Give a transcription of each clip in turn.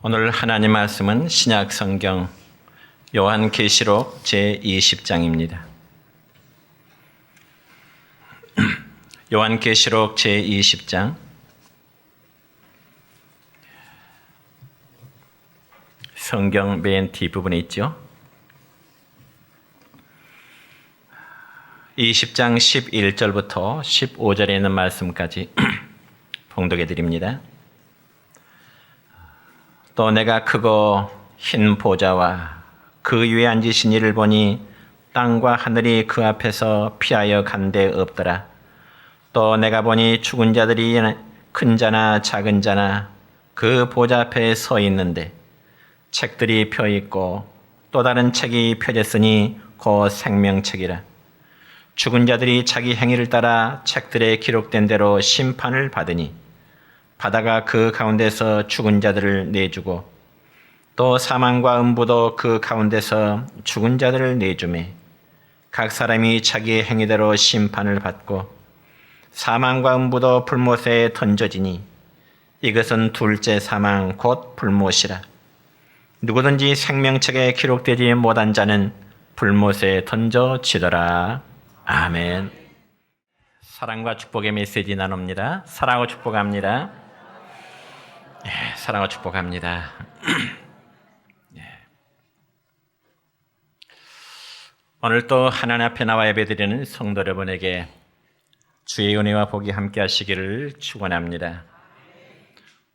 오늘 하나님 말씀은 신약 성경 요한계시록 제20장입니다. 요한계시록 제20장 성경 맨 뒷부분에 있죠. 20장 11절부터 15절에 있는 말씀까지 봉독해 드립니다. 또 내가 크고 흰 보좌와 그 위에 앉으신 이를 보니 땅과 하늘이 그 앞에서 피하여 간 데 없더라. 또 내가 보니 죽은 자들이 큰 자나 작은 자나 그 보좌 앞에 서 있는데 책들이 펴 있고 또 다른 책이 펴졌으니 곧 생명책이라. 죽은 자들이 자기 행위를 따라 책들에 기록된 대로 심판을 받으니 바다가 그 가운데서 죽은 자들을 내주고 또 사망과 음부도 그 가운데서 죽은 자들을 내주매 각 사람이 자기의 행위대로 심판을 받고 사망과 음부도 불못에 던져지니 이것은 둘째 사망 곧 불못이라. 누구든지 생명책에 기록되지 못한 자는 불못에 던져지더라. 아멘. 사랑과 축복의 메시지 나눕니다. 사랑하고 축복합니다. 사랑하고 축복합니다. 오늘 또 하나님 앞에 나와 예배드리는 성도 여러분에게 주의 은혜와 복이 함께 하시기를 축원합니다.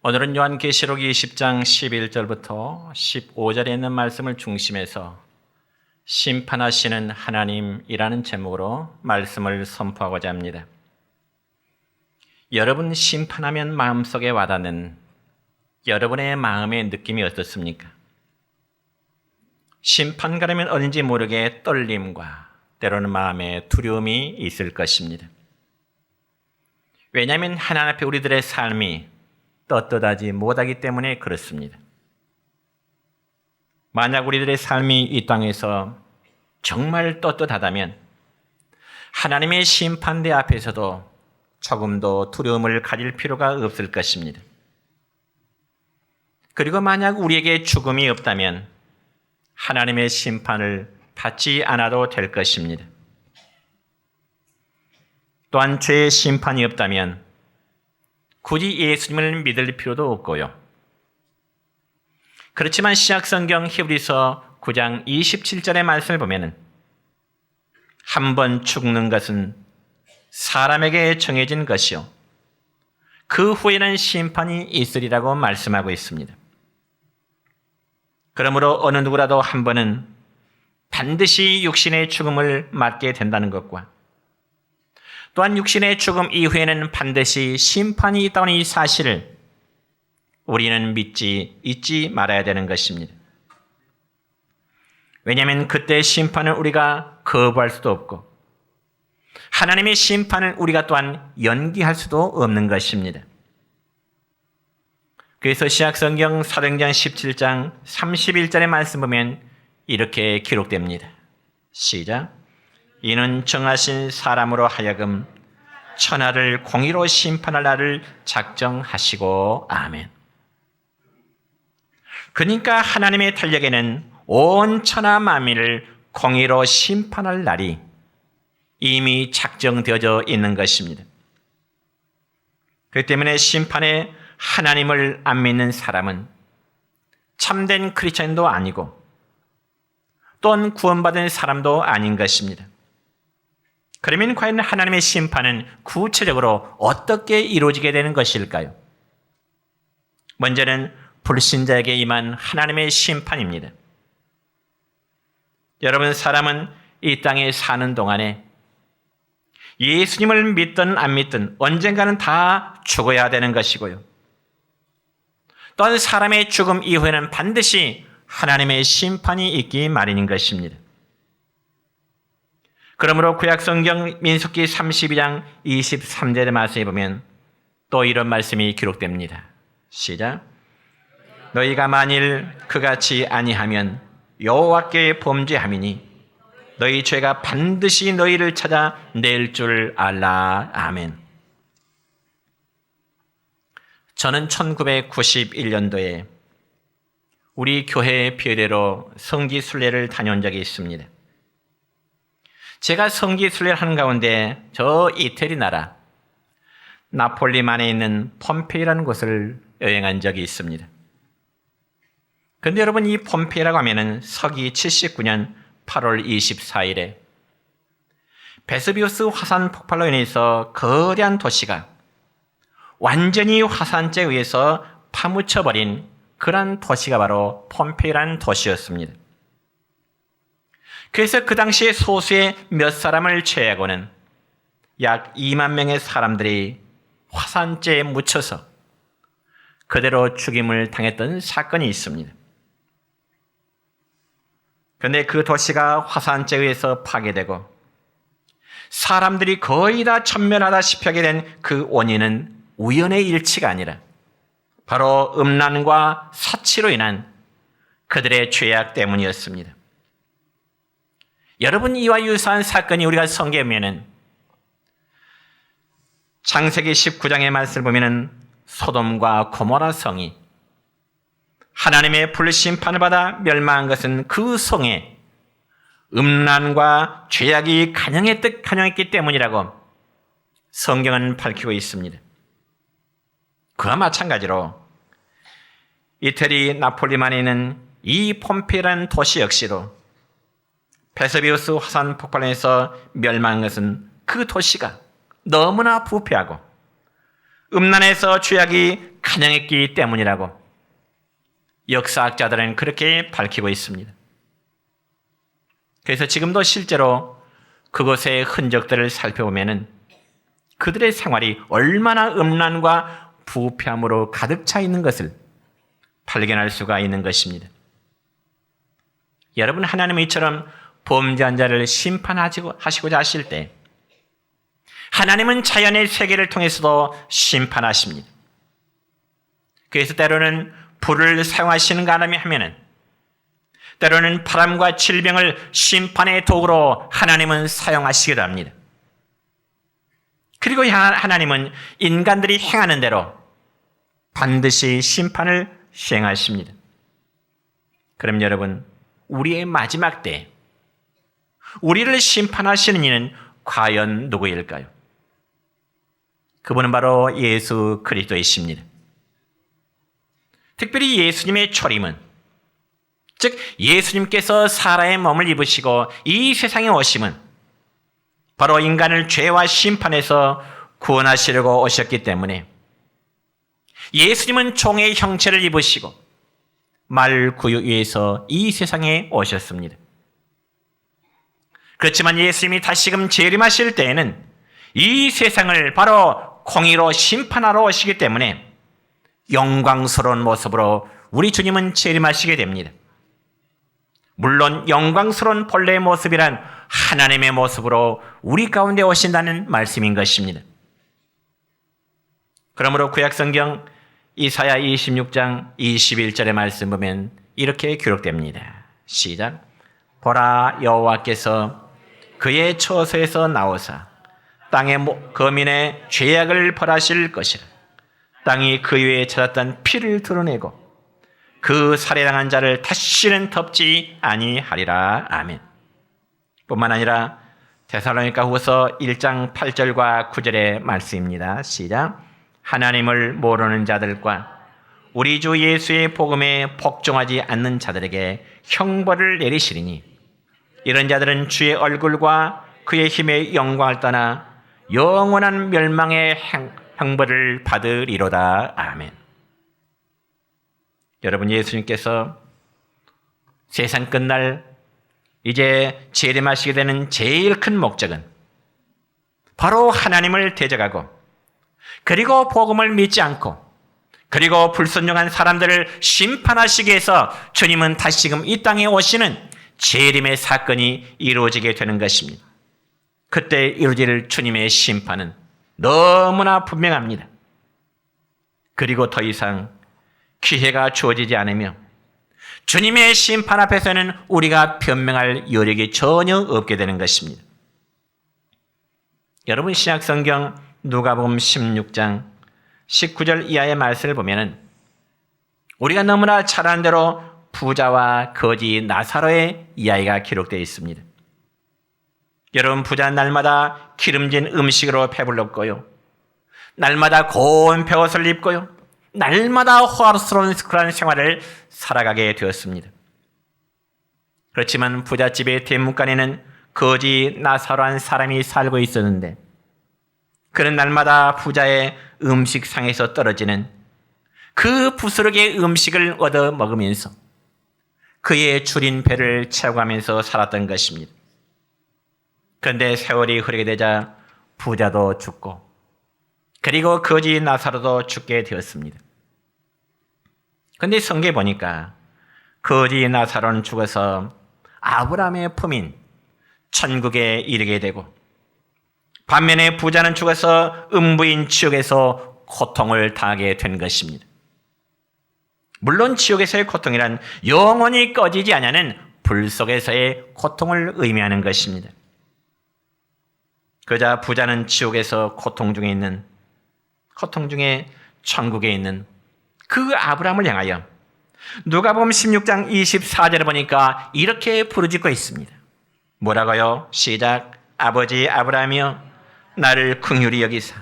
오늘은 요한계시록 20장 11절부터 15절에 있는 말씀을 중심해서 심판하시는 하나님이라는 제목으로 말씀을 선포하고자 합니다. 여러분, 심판하면 마음속에 와닿는 여러분의 마음의 느낌이 어떻습니까? 심판가라면 어딘지 모르게 떨림과 때로는 마음의 두려움이 있을 것입니다. 왜냐하면 하나님 앞에 우리들의 삶이 떳떳하지 못하기 때문에 그렇습니다. 만약 우리들의 삶이 이 땅에서 정말 떳떳하다면 하나님의 심판대 앞에서도 조금도 두려움을 가질 필요가 없을 것입니다. 그리고 만약 우리에게 죽음이 없다면 하나님의 심판을 받지 않아도 될 것입니다. 또한 죄의 심판이 없다면 굳이 예수님을 믿을 필요도 없고요. 그렇지만 신약성경 히브리서 9장 27절의 말씀을 보면 한 번 죽는 것은 사람에게 정해진 것이요 그 후에는 심판이 있으리라고 말씀하고 있습니다. 그러므로 어느 누구라도 한 번은 반드시 육신의 죽음을 맞게 된다는 것과 또한 육신의 죽음 이후에는 반드시 심판이 있다는 이 사실을 우리는 잊지 말아야 되는 것입니다. 왜냐하면 그때 심판을 우리가 거부할 수도 없고 하나님의 심판을 우리가 또한 연기할 수도 없는 것입니다. 그래서 신약성경 사도행전 17장 31절의 말씀 보면 이렇게 기록됩니다. 시작. 이는 정하신 사람으로 하여금 천하를 공의로 심판할 날을 작정하시고 아멘. 그러니까 하나님의 탄력에는 온 천하 만민을 공의로 심판할 날이 이미 작정되어져 있는 것입니다. 그렇기 때문에 심판에 하나님을 안 믿는 사람은 참된 크리스천도 아니고 또한 구원받은 사람도 아닌 것입니다. 그러면 과연 하나님의 심판은 구체적으로 어떻게 이루어지게 되는 것일까요? 먼저는 불신자에게 임한 하나님의 심판입니다. 여러분, 사람은 이 땅에 사는 동안에 예수님을 믿든 안 믿든 언젠가는 다 죽어야 되는 것이고요. 또한 사람의 죽음 이후에는 반드시 하나님의 심판이 있기 마련인 것입니다. 그러므로 구약성경 민수기 32장 23절의 말씀에 보면 또 이런 말씀이 기록됩니다. 시작. 너희가 만일 그같이 아니하면 여호와께 범죄함이니 너희 죄가 반드시 너희를 찾아 낼 줄 알라. 아멘. 저는 1991년도에 우리 교회 비례로 성지순례를 다녀온 적이 있습니다. 제가 성지순례를 하는 가운데 저 이태리 나라 나폴리만에 있는 폼페이라는 곳을 여행한 적이 있습니다. 그런데 여러분, 이 폼페이라고 하면은 서기 79년 8월 24일에 베스비우스 화산 폭발로 인해서 거대한 도시가 완전히 화산재에 의해서 파묻혀버린 그런 도시가 바로 폼페이라는 도시였습니다. 그래서 그 당시에 소수의 몇 사람을 제외하고는 약 2만 명의 사람들이 화산재에 묻혀서 그대로 죽임을 당했던 사건이 있습니다. 그런데 그 도시가 화산재에 의해서 파괴되고 사람들이 거의 다 천멸하다시피 하게 된 그 원인은 우연의 일치가 아니라 바로 음란과 사치로 인한 그들의 죄악 때문이었습니다. 여러분, 이와 유사한 사건이 우리가 성경에 보면은 창세기 19장의 말씀을 보면은 소돔과 고모라 성이 하나님의 불심판을 받아 멸망한 것은 그 성에 음란과 죄악이 간영했기 때문이라고 성경은 밝히고 있습니다. 그와 마찬가지로 이태리 나폴리만에 있는 이 폼페이라는 도시 역시도 베스비우스 화산 폭발에서 멸망한 것은 그 도시가 너무나 부패하고 음란에서 죄악이 간영했기 때문이라고 역사학자들은 그렇게 밝히고 있습니다. 그래서 지금도 실제로 그곳의 흔적들을 살펴보면 그들의 생활이 얼마나 음란과 부패함으로 가득 차 있는 것을 발견할 수가 있는 것입니다. 여러분, 하나님은 이처럼 범죄한 자를 심판하시고자 하실 때 하나님은 자연의 세계를 통해서도 심판하십니다. 그래서 때로는 불을 사용하시는가 하면은 때로는 바람과 질병을 심판의 도구로 하나님은 사용하시기도 합니다. 그리고 하나님은 인간들이 행하는 대로 반드시 심판을 시행하십니다. 그럼 여러분, 우리의 마지막 때 우리를 심판하시는 이는 과연 누구일까요? 그분은 바로 예수 그리스도이십니다. 특별히 예수님의 초림은, 즉 예수님께서 사람의 몸을 입으시고 이 세상에 오심은 바로 인간을 죄와 심판에서 구원하시려고 오셨기 때문에 예수님은 종의 형체를 입으시고 말 구유 위에서 이 세상에 오셨습니다. 그렇지만 예수님이 다시금 재림하실 때에는 이 세상을 바로 공의로 심판하러 오시기 때문에 영광스러운 모습으로 우리 주님은 재림하시게 됩니다. 물론 영광스러운 본래의 모습이란 하나님의 모습으로 우리 가운데 오신다는 말씀인 것입니다. 그러므로 구약성경 이사야 26장 21절의 말씀 보면 이렇게 기록됩니다. 시작. 보라, 여호와께서 그의 처소에서 나오사 땅의 거민의 죄악을 벌하실 것이라. 땅이 그 위에 찾았던 피를 드러내고 그 살해당한 자를 다시는 덮지 아니하리라. 아멘. 뿐만 아니라 데살로니가 후서 1장 8절과 9절의 말씀입니다. 시작. 하나님을 모르는 자들과 우리 주 예수의 복음에 복종하지 않는 자들에게 형벌을 내리시리니 이런 자들은 주의 얼굴과 그의 힘의 영광을 떠나 영원한 멸망의 형벌을 받으리로다. 아멘. 여러분, 예수님께서 세상 끝날 이제 재림하시게 되는 제일 큰 목적은 바로 하나님을 대적하고 그리고 복음을 믿지 않고 그리고 불순종한 사람들을 심판하시기 위해서 주님은 다시금 이 땅에 오시는 재림의 사건이 이루어지게 되는 것입니다. 그때 이루어질 주님의 심판은 너무나 분명합니다. 그리고 더 이상 기회가 주어지지 않으며 주님의 심판 앞에서는 우리가 변명할 여력이 전혀 없게 되는 것입니다. 여러분, 신약성경 누가복음 16장 19절 이하의 말씀을 보면은 우리가 너무나 잘 아는 대로 부자와 거지 나사로의 이야기가 기록되어 있습니다. 여러분, 부자는 날마다 기름진 음식으로 배불렀고요, 날마다 고운 베옷을 입고요, 날마다 호화스러운 그런 생활을 살아가게 되었습니다. 그렇지만 부잣집의 대문간에는 거지 나사로한 사람이 살고 있었는데, 그는 날마다 부자의 음식상에서 떨어지는 그 부스러기의 음식을 얻어 먹으면서 그의 줄인 배를 채워가면서 살았던 것입니다. 그런데 세월이 흐르게 되자 부자도 죽고, 그리고 거지 나사로도 죽게 되었습니다. 그런데 성경에 보니까 거지 나사로는 죽어서 아브라함의 품인 천국에 이르게 되고, 반면에 부자는 죽어서 음부인 지옥에서 고통을 당하게 된 것입니다. 물론 지옥에서의 고통이란 영원히 꺼지지 않는 불 속에서의 고통을 의미하는 것입니다. 그러자 부자는 지옥에서 고통 중에 천국에 있는 그 아브라함을 향하여 누가복음 16장 24절에 보니까 이렇게 부르짖고 있습니다. 뭐라고요? 시작. 아버지 아브라함이여, 나를 긍휼히 여기사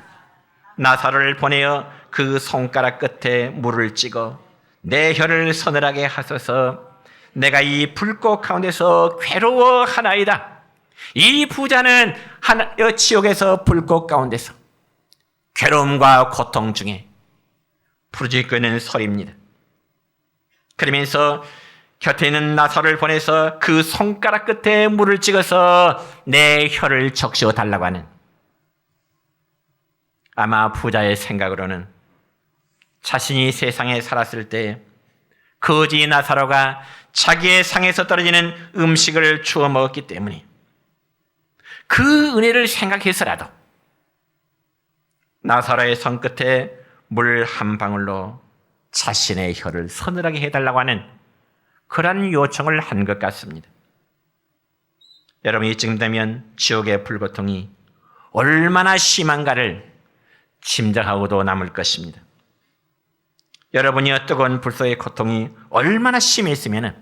나사로를 보내어 그 손가락 끝에 물을 찍어 내 혀를 서늘하게 하소서. 내가 이 불꽃 가운데서 괴로워하나이다. 이 부자는 지옥에서 불꽃 가운데서 괴로움과 고통 중에 부르짖고 있는 소리입니다. 그러면서 곁에 있는 나사로를 보내서 그 손가락 끝에 물을 찍어서 내 혀를 적시어 달라고 하는, 아마 부자의 생각으로는 자신이 세상에 살았을 때 거지 나사로가 자기의 상에서 떨어지는 음식을 주워 먹었기 때문에 그 은혜를 생각해서라도 나사로의 손끝에 물 한 방울로 자신의 혀를 서늘하게 해달라고 하는 그런 요청을 한 것 같습니다. 여러분이 지금 되면 지옥의 불고통이 얼마나 심한가를 짐작하고도 남을 것입니다. 여러분이 뜨거운 불 속의 고통이 얼마나 심했으면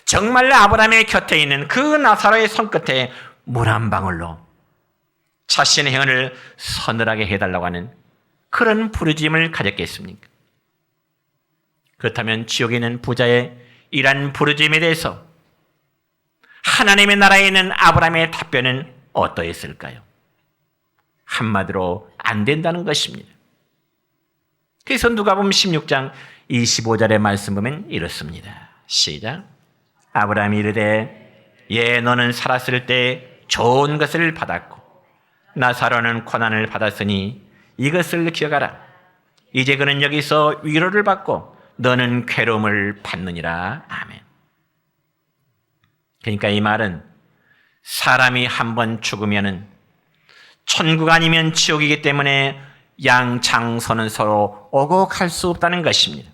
정말 아브라함의 곁에 있는 그 나사로의 손끝에 물 한 방울로 자신의 혀를 서늘하게 해달라고 하는 그런 부르짖음을 가졌겠습니까? 그렇다면 지옥에 있는 부자의 이러한 부르짖음에 대해서 하나님의 나라에 있는 아브라함의 답변은 어떠했을까요? 한마디로 안 된다는 것입니다. 그래서 누가복음 16장 25절의 말씀 보면 이렇습니다. 시작. 아브라함이 이르되 예, 너는 살았을 때 좋은 것을 받았고 나사로는 고난을 받았으니 이것을 기억하라. 이제 그는 여기서 위로를 받고 너는 괴로움을 받느니라. 아멘. 그러니까 이 말은 사람이 한번 죽으면은 천국 아니면 지옥이기 때문에 양장선은 서로 오고 갈 수 없다는 것입니다.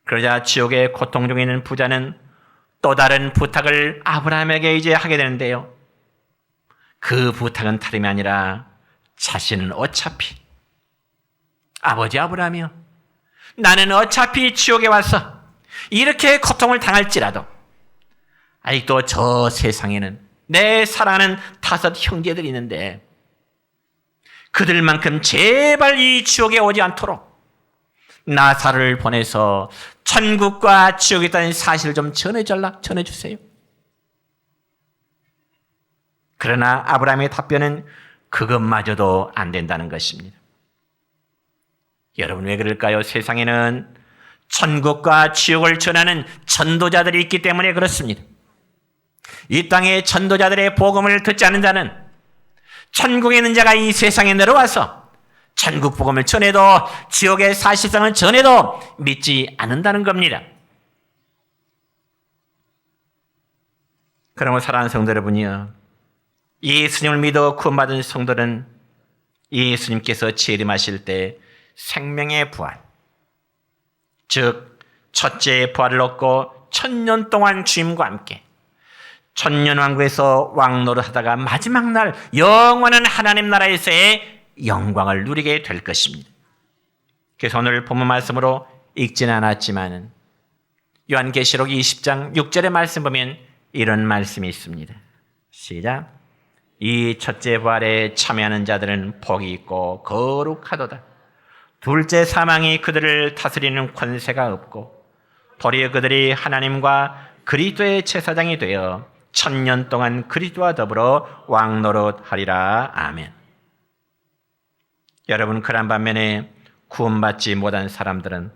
그러자 지옥의 고통 중에 있는 부자는 또 다른 부탁을 아브라함에게 이제 하게 되는데요. 그 부탁은 다름이 아니라 자신은 어차피 아버지 아브라함이요, 나는 어차피 지옥에 와서 이렇게 고통을 당할지라도 아직도 저 세상에는 내 사랑하는 5 형제들이 있는데 그들만큼 제발 이 지옥에 오지 않도록 나사로를 보내서 천국과 지옥에 있다는 사실을 좀 전해주세요. 그러나 아브라함의 답변은 그것마저도 안 된다는 것입니다. 여러분, 왜 그럴까요? 세상에는 천국과 지옥을 전하는 전도자들이 있기 때문에 그렇습니다. 이 땅에 전도자들의 복음을 듣지 않는 자는 천국에 있는 자가 이 세상에 내려와서 천국 복음을 전해도 지옥의 사실상을 전해도 믿지 않는다는 겁니다. 그러므로 사랑하는 성도 여러분이요, 예수님을 믿어 구원받은 성도는 예수님께서 재림하실 때 생명의 부활, 즉 첫째 부활을 얻고 1000년 동안 주님과 함께 천년왕국에서 왕노릇 하다가 마지막 날 영원한 하나님 나라에서의 영광을 누리게 될 것입니다. 그래서 오늘 본문 말씀으로 읽지는 않았지만 요한계시록 20장 6절의 말씀 보면 이런 말씀이 있습니다. 시작. 이 첫째 부활에 참여하는 자들은 복이 있고 거룩하도다. 둘째 사망이 그들을 다스리는 권세가 없고 도리어 그들이 하나님과 그리스도의 제사장이 되어 1000년 동안 그리스도와 더불어 왕노릇하리라. 아멘. 여러분, 그런 반면에 구원받지 못한 사람들은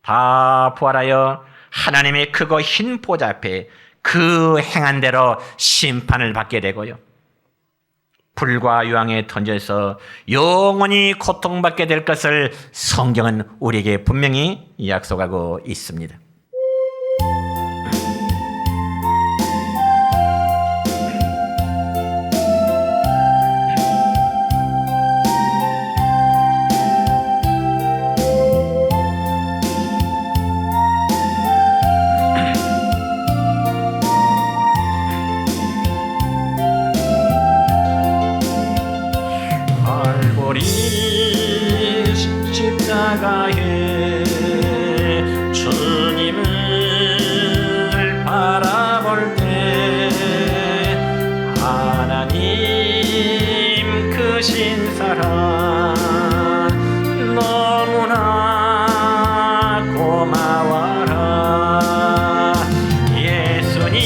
다 부활하여 하나님의 크고 흰 보좌 앞에 그 행한 대로 심판을 받게 되고요, 불과 유황에 던져서 영원히 고통받게 될 것을 성경은 우리에게 분명히 약속하고 있습니다. 십자가에 주님을 바라볼 때 하나님 크신 사랑 너무나 고마워라. 예수님의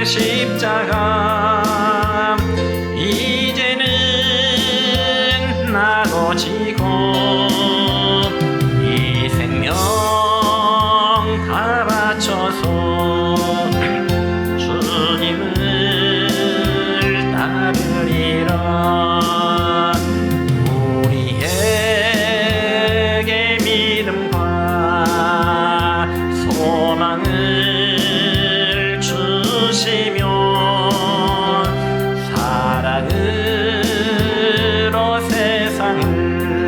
십자가 이제는 나도 지고 이 생명 다 바쳐서 주님을 따르리라. 우리에게 믿음과 소망을 주시며 사랑으로 세상을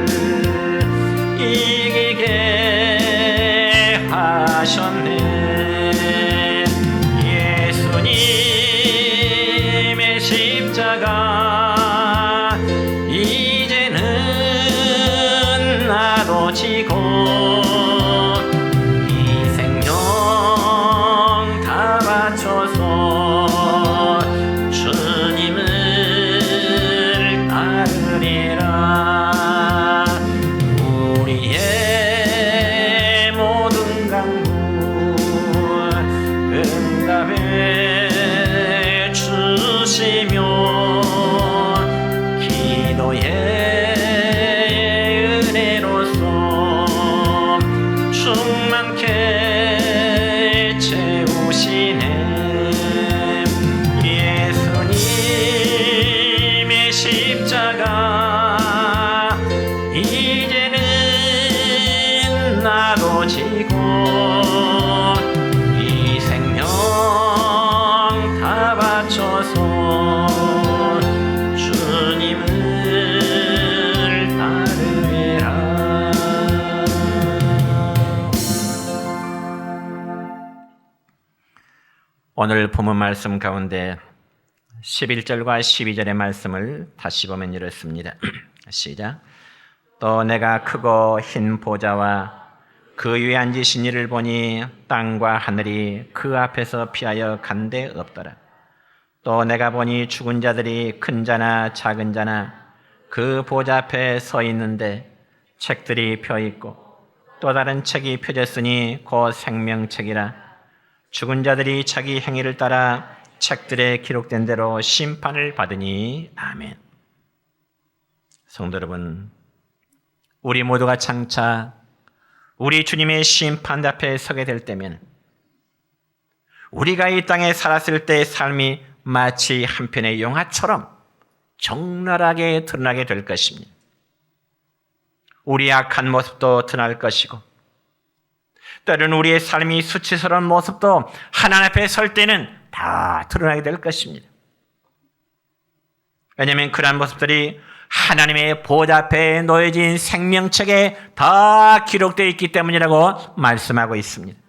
이기게 하셨네. 예수님의 십자가 이제는 나도 지고 이 생명 다 바쳐서 주님을 따르리라. 우리의 모든 강구 응답해 주시며 기도의 은혜로서 충만케 채우시네. 예수님의 십자가 이제는 나도 지고 이 생명 다 바쳐서 주님을 따르리라. 오늘 본문 말씀 가운데 11절과 12절의 말씀을 다시 보면 이렇습니다. 시작. 또 내가 크고 흰 보좌와 그 위에 앉으신 이를 보니 땅과 하늘이 그 앞에서 피하여 간데 없더라. 또 내가 보니 죽은 자들이 큰 자나 작은 자나 그 보좌 앞에 서 있는데 책들이 펴 있고 또 다른 책이 펴졌으니 곧 생명책이라. 죽은 자들이 자기 행위를 따라 책들에 기록된 대로 심판을 받으니. 아멘. 성도 여러분, 우리 모두가 장차 우리 주님의 심판 앞에 서게 될 때면 우리가 이 땅에 살았을 때의 삶이 마치 한편의 영화처럼 적나라하게 드러나게 될 것입니다. 우리의 악한 모습도 드러날 것이고 때로는 우리의 삶이 수치스러운 모습도 하나님 앞에 설 때는 다 드러나게 될 것입니다. 왜냐하면 그러한 모습들이 하나님의 보좌 앞에 놓여진 생명책에 다 기록되어 있기 때문이라고 말씀하고 있습니다.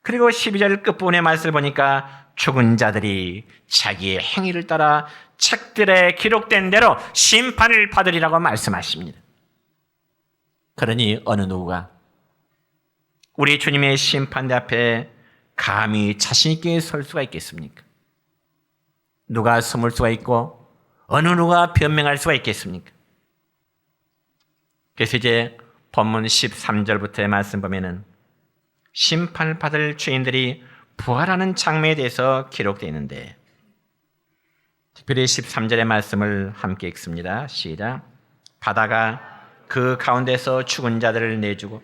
그리고 12절 끝부분의 말씀을 보니까 죽은 자들이 자기의 행위를 따라 책들에 기록된 대로 심판을 받으리라고 말씀하십니다. 그러니 어느 누구가 우리 주님의 심판대 앞에 감히 자신 있게 설 수가 있겠습니까? 누가 숨을 수가 있고 어느 누가 변명할 수가 있겠습니까? 그래서 이제 본문 13절부터의 말씀 보면은 심판을 받을 죄인들이 부활하는 장면에 대해서 기록되어 있는데, 특별히 13절의 말씀을 함께 읽습니다. 시작. 바다가 그 가운데서 죽은 자들을 내주고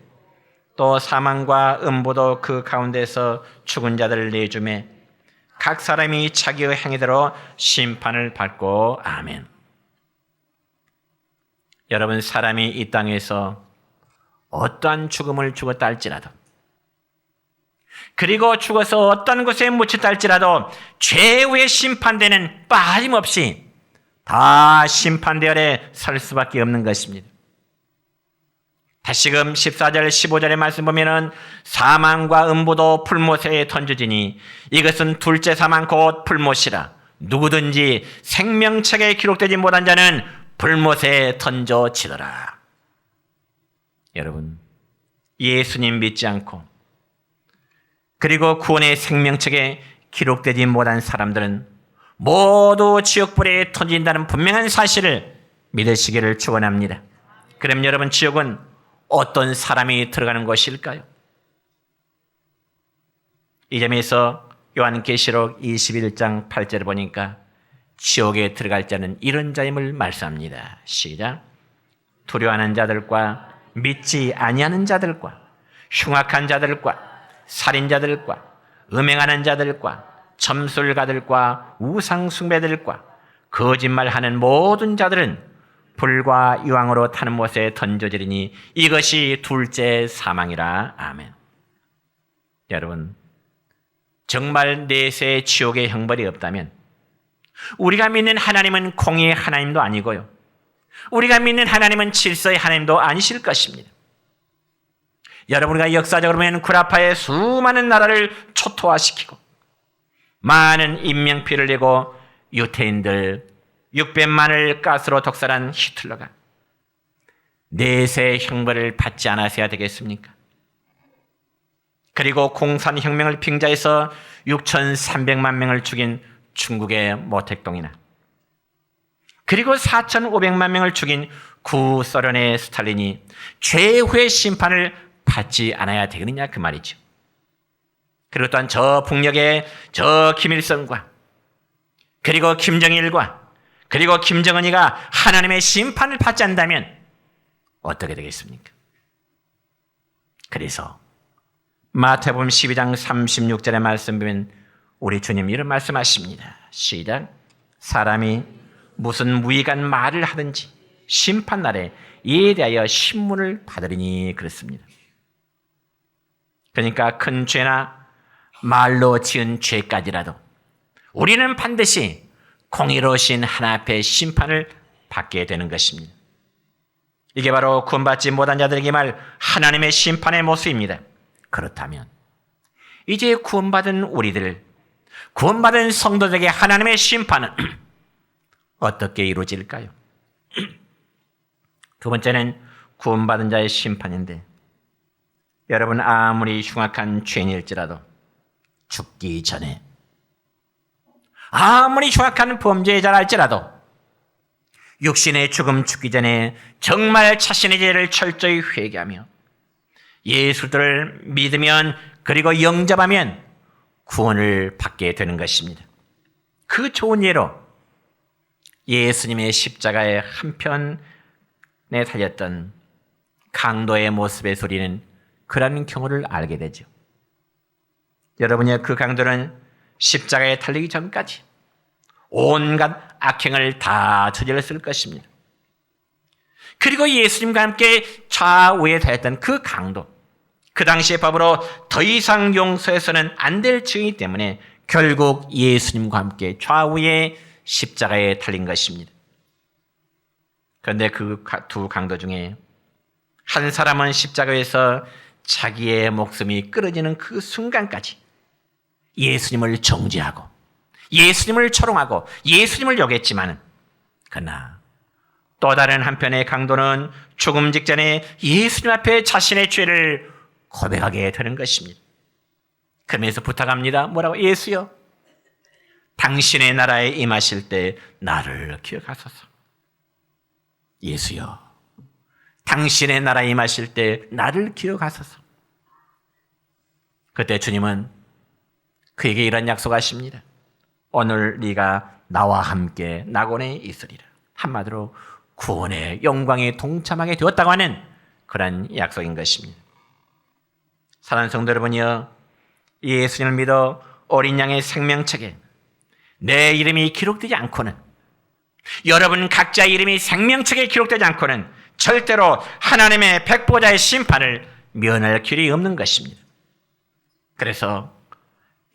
또 사망과 음부도 그 가운데서 죽은 자들을 내주매 각 사람이 자기의 행위대로 심판을 받고. 아멘. 여러분, 사람이 이 땅에서 어떠한 죽음을 죽었다 할지라도, 그리고 죽어서 어떤 곳에 묻혔다 할지라도 죄의 심판대는 빠짐없이 다 심판대 아래 설 수밖에 없는 것입니다. 다시금 14절 15절의 말씀 보면은 사망과 음부도 불못에 던져지니 이것은 둘째 사망 곧 불못이라. 누구든지 생명책에 기록되지 못한 자는 불못에 던져지더라. 여러분, 예수님 믿지 않고 그리고 구원의 생명책에 기록되지 못한 사람들은 모두 지옥불에 던진다는 분명한 사실을 믿으시기를 축원합니다. 그럼 여러분, 지옥은 어떤 사람이 들어가는 것일까요? 이 점에서 요한계시록 21장 8절을 보니까 지옥에 들어갈 자는 이런 자임을 말씀합니다. 시작. 두려워하는 자들과 믿지 아니하는 자들과 흉악한 자들과 살인자들과 음행하는 자들과 점술가들과 우상숭배들과 거짓말하는 모든 자들은 불과 유황으로 타는 못에 던져지리니 이것이 둘째 사망이라. 아멘. 여러분, 정말 내세 지옥의 형벌이 없다면 우리가 믿는 하나님은 공의의 하나님도 아니고요, 우리가 믿는 하나님은 질서의 하나님도 아니실 것입니다. 여러분, 우리가 역사적으로 보면 구라파의 수많은 나라를 초토화시키고 많은 인명피를 내고 유태인들 600만을 가스로 독살한 히틀러가 내세 형벌을 받지 않아서야 되겠습니까? 그리고 공산혁명을 빙자해서 6,300만 명을 죽인 중국의 모택동이나, 그리고 4,500만 명을 죽인 구소련의 스탈린이 최후의 심판을 받지 않아야 되겠느냐 그 말이죠. 그리고 또한 저 북녘의 저 김일성과 그리고 김정일과 그리고 김정은이가 하나님의 심판을 받지 않는다면 어떻게 되겠습니까? 그래서 마태복음 12장 36절의 말씀 보면 우리 주님 이런 말씀하십니다. 시작. 사람이 무슨 무익한 말을 하든지 심판날에 이에 대하여 신문을 받으리니 그렇습니다. 그러니까 큰 죄나 말로 지은 죄까지라도 우리는 반드시 공의로우신 하나님 앞에 심판을 받게 되는 것입니다. 이게 바로 구원받지 못한 자들에게 말 하나님의 심판의 모습입니다. 그렇다면 이제 구원받은 우리들, 구원받은 성도들에게 하나님의 심판은 어떻게 이루어질까요? 두 번째는 구원받은 자의 심판인데, 여러분, 아무리 흉악한 죄인일지라도 죽기 전에, 아무리 흉악한 범죄자랄지라도 육신의 죽음 죽기 전에 정말 자신의 죄를 철저히 회개하며 예수를 믿으면, 그리고 영접하면 구원을 받게 되는 것입니다. 그 좋은 예로 예수님의 십자가의 한편에 달렸던 강도의 모습의 소리는 그런 경우를 알게 되죠. 여러분의 그 강도는 십자가에 달리기 전까지 온갖 악행을 다 저질렀을 것입니다. 그리고 예수님과 함께 좌우에 달렸던 그 강도, 그 당시의 법으로 더 이상 용서해서는 안 될 죄이기 때문에 결국 예수님과 함께 좌우에 십자가에 달린 것입니다. 그런데 그 두 강도 중에 한 사람은 십자가에서 자기의 목숨이 끊어지는 그 순간까지 예수님을 정죄하고 예수님을 조롱하고 예수님을 욕했지만, 그러나 또 다른 한편의 강도는 죽음 직전에 예수님 앞에 자신의 죄를 고백하게 되는 것입니다. 그러면서 부탁합니다. 뭐라고? 예수여, 당신의 나라에 임하실 때 나를 기억하소서. 예수여, 당신의 나라에 임하실 때 나를 기억하소서. 그때 주님은 그에게 이런 약속하십니다. 오늘 네가 나와 함께 낙원에 있으리라. 한마디로 구원의 영광에 동참하게 되었다고 하는 그런 약속인 것입니다. 사랑하는 성도 여러분이여, 예수님을 믿어 어린 양의 생명책에 내 이름이 기록되지 않고는, 여러분 각자 이름이 생명책에 기록되지 않고는 절대로 하나님의 백보자의 심판을 면할 길이 없는 것입니다. 그래서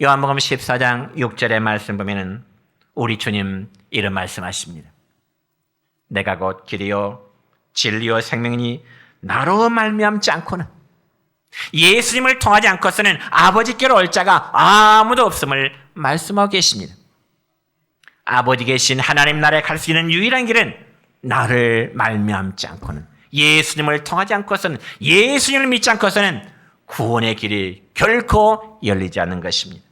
요한복음 14장 6절의 말씀 보면은 우리 주님 이런 말씀하십니다. 내가 곧 길이요 진리요 생명이니 나로 말미암지 않고는, 예수님을 통하지 않고서는 아버지께로 올 자가 아무도 없음을 말씀하고 계십니다. 아버지 계신 하나님 나라에 갈 수 있는 유일한 길은 나를 말미암지 않고는, 예수님을 통하지 않고서는, 예수님을 믿지 않고서는 구원의 길이 결코 열리지 않는 것입니다.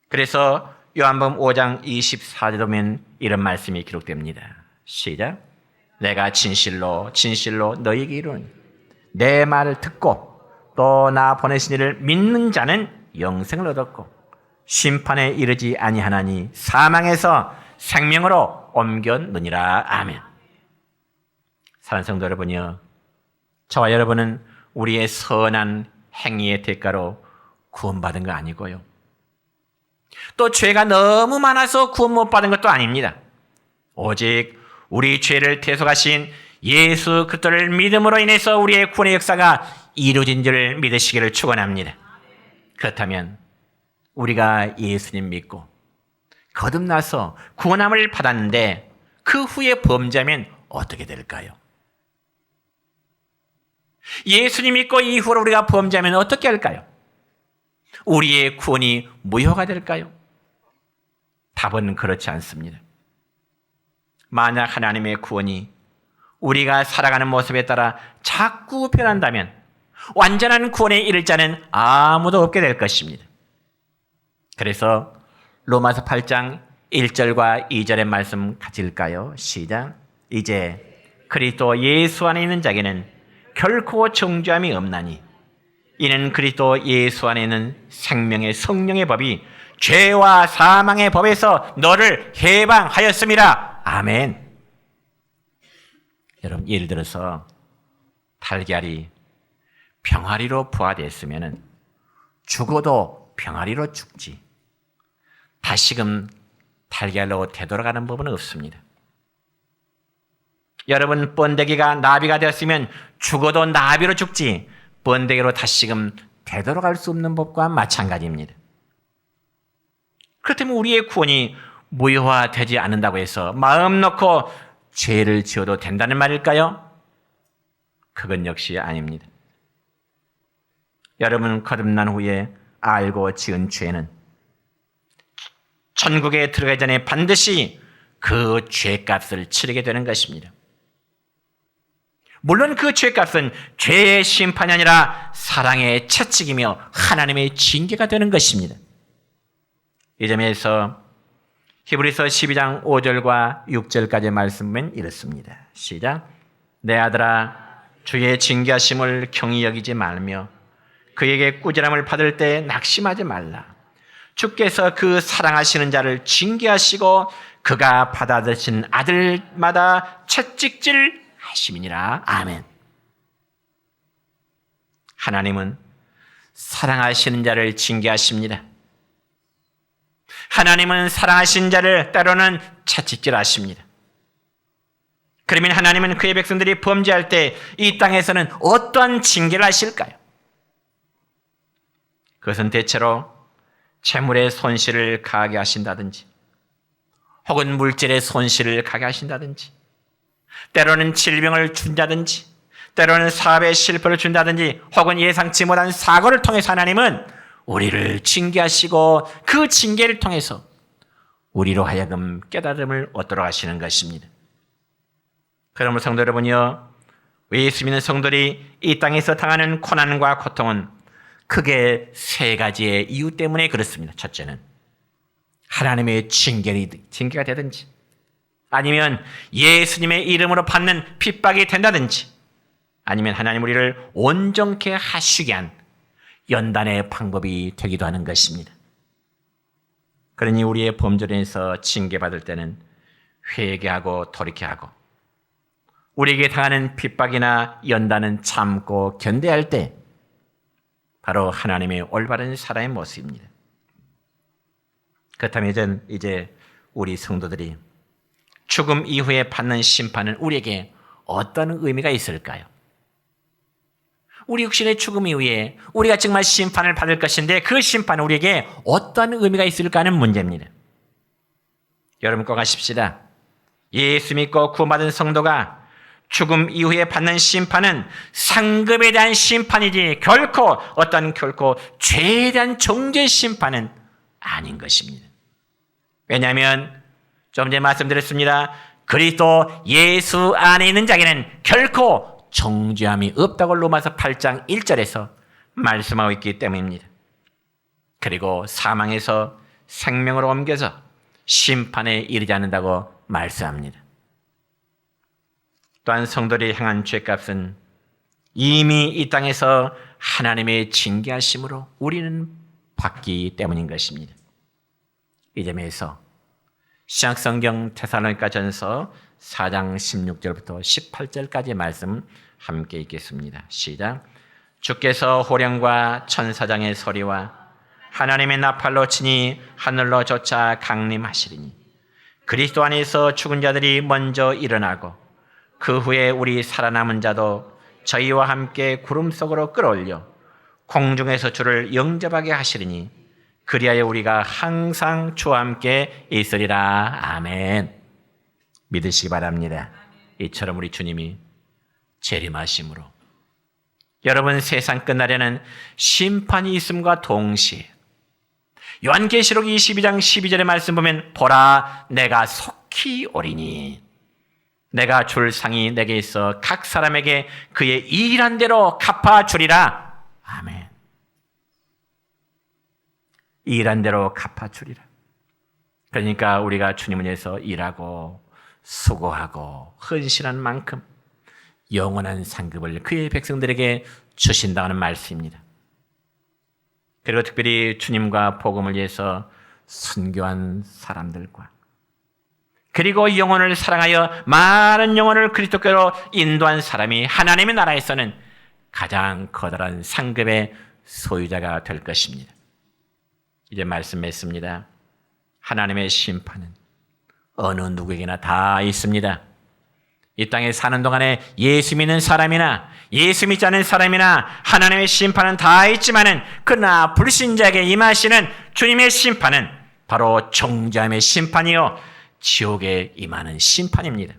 그래서 요한복음 5장 24절에 보면 이런 말씀이 기록됩니다. 시작. 내가 진실로 진실로 너희에게 이르노니 내 말을 듣고 또 나 보내신 이를 믿는 자는 영생을 얻었고 심판에 이르지 아니하나니 사망에서 생명으로 옮겼느니라. 아멘. 사랑하는 성도 여러분이여, 저와 여러분은 우리의 선한 행위의 대가로 구원받은 거 아니고요, 또 죄가 너무 많아서 구원 못 받은 것도 아닙니다. 오직 우리 죄를 대속하신 예수 그리스도를 믿음으로 인해서 우리의 구원의 역사가 이루어진 줄 믿으시기를 축원합니다. 그렇다면 우리가 예수님 믿고 거듭나서 구원함을 받았는데 그 후에 범죄하면 어떻게 될까요? 예수님 믿고 이후로 우리가 범죄하면 어떻게 할까요? 우리의 구원이 무효가 될까요? 답은 그렇지 않습니다. 만약 하나님의 구원이 우리가 살아가는 모습에 따라 자꾸 변한다면 완전한 구원에 이를 자는 아무도 없게 될 것입니다. 그래서 로마서 8장 1절과 2절의 말씀 가질까요? 시작. 이제 그리스도 예수 안에 있는 자에게는 결코 정죄함이 없나니 이는 그리스도 예수 안에 있는 생명의 성령의 법이 죄와 사망의 법에서 너를 해방하였음이라. 아멘. 여러분, 예를 들어서 달걀이 병아리로 부화됐으면 죽어도 병아리로 죽지 다시금 달걀로 되돌아가는 법은 없습니다. 여러분, 번데기가 나비가 되었으면 죽어도 나비로 죽지 번데기로 다시금 되돌아갈 수 없는 법과 마찬가지입니다. 그렇다면 우리의 구원이 무효화되지 않는다고 해서 마음 놓고 죄를 지어도 된다는 말일까요? 그건 역시 아닙니다. 여러분, 거듭난 후에 알고 지은 죄는 천국에 들어가기 전에 반드시 그 죄값을 치르게 되는 것입니다. 물론 그 죄값은 죄의 심판이 아니라 사랑의 채찍이며 하나님의 징계가 되는 것입니다. 이 점에서 히브리서 12장 5절과 6절까지의 말씀은 이렇습니다. 시작. 내 아들아, 주의 징계하심을 경히 여기지 말며 그에게 꾸지람을 받을 때 낙심하지 말라. 주께서 그 사랑하시는 자를 징계하시고 그가 받아들이신 아들마다 채찍질 하심이니라. 아멘. 하나님은 사랑하시는 자를 징계하십니다. 하나님은 사랑하신 자를 때로는 채찍질하십니다. 그러면 하나님은 그의 백성들이 범죄할 때 이 땅에서는 어떠한 징계를 하실까요? 그것은 대체로 재물의 손실을 가하게 하신다든지 혹은 물질의 손실을 가게 하신다든지 때로는 질병을 준다든지 때로는 사업의 실패를 준다든지 혹은 예상치 못한 사고를 통해서 하나님은 우리를 징계하시고 그 징계를 통해서 우리로 하여금 깨달음을 얻도록 하시는 것입니다. 그러므로 성도 여러분이요, 예수 믿는 성도들이 이 땅에서 당하는 고난과 고통은 크게 세 가지의 이유 때문에 그렇습니다. 첫째는 하나님의 징계가 되든지, 아니면 예수님의 이름으로 받는 핍박이 된다든지, 아니면 하나님 우리를 온전케 하시게 한 연단의 방법이 되기도 하는 것입니다. 그러니 우리의 범죄에서 징계받을 때는 회개하고 돌이켜하고, 우리에게 당하는 핍박이나 연단은 참고 견뎌야 때 바로 하나님의 올바른 사람의 모습입니다. 그렇다면 이제 우리 성도들이 죽음 이후에 받는 심판은 우리에게 어떤 의미가 있을까요? 우리 육신의 죽음 이후에 우리가 정말 심판을 받을 것인데 그 심판은 우리에게 어떤 의미가 있을까 하는 문제입니다. 여러분 꼭 아십시다. 예수 믿고 구원받은 성도가 죽음 이후에 받는 심판은 상급에 대한 심판이지 결코 죄에 대한 정죄 심판은 아닌 것입니다. 왜냐하면 좀 전에 말씀드렸습니다. 그리스도 예수 안에 있는 자에게는 결코 정죄함이 없다고 로마서 8장 1절에서 말씀하고 있기 때문입니다. 그리고 사망에서 생명으로 옮겨서 심판에 이르지 않는다고 말씀합니다. 또한 성도들이 향한 죄값은 이미 이 땅에서 하나님의 징계하심으로 우리는 받기 때문인 것입니다. 이 점에서 신약성경 데살로니가전서 4장 16절부터 18절까지의 말씀 함께 읽겠습니다. 시작. 주께서 호령과 천사장의 소리와 하나님의 나팔로 치니 하늘로 쫓아 강림하시리니 그리스도 안에서 죽은 자들이 먼저 일어나고 그 후에 우리 살아남은 자도 저희와 함께 구름 속으로 끌어올려 공중에서 주를 영접하게 하시리니 그리하여 우리가 항상 주와 함께 있으리라. 아멘. 믿으시기 바랍니다. 이처럼 우리 주님이 재림하심으로 여러분 세상 끝나려는 심판이 있음과 동시에 요한계시록 22장 12절의 말씀 보면 보라 내가 속히 오리니 내가 줄 상이 내게 있어 각 사람에게 그의 일한 대로 갚아주리라. 아멘. 일한 대로 갚아주리라. 그러니까 우리가 주님을 위해서 일하고 수고하고 헌신한 만큼 영원한 상급을 그의 백성들에게 주신다는 말씀입니다. 그리고 특별히 주님과 복음을 위해서 순교한 사람들과 그리고 영혼을 사랑하여 많은 영혼을 그리스도께로 인도한 사람이 하나님의 나라에서는 가장 커다란 상급의 소유자가 될 것입니다. 이제 말씀했습니다. 하나님의 심판은 어느 누구에게나 다 있습니다. 이 땅에 사는 동안에 예수 믿는 사람이나 예수 믿지 않는 사람이나 하나님의 심판은 다 있지만은 그러나 불신자에게 임하시는 주님의 심판은 바로 정죄함의 심판이요 지옥에 임하는 심판입니다.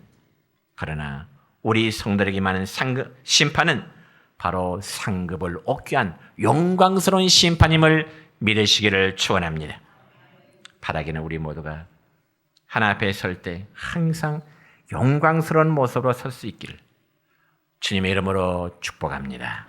그러나 우리 성도에게 임하는 심판은 바로 상급을 얻기 위한 영광스러운 심판임을 믿으시기를 축원합니다. 바라기는 우리 모두가 하나 앞에 설 때 항상 영광스러운 모습으로 설 수 있기를 주님의 이름으로 축복합니다.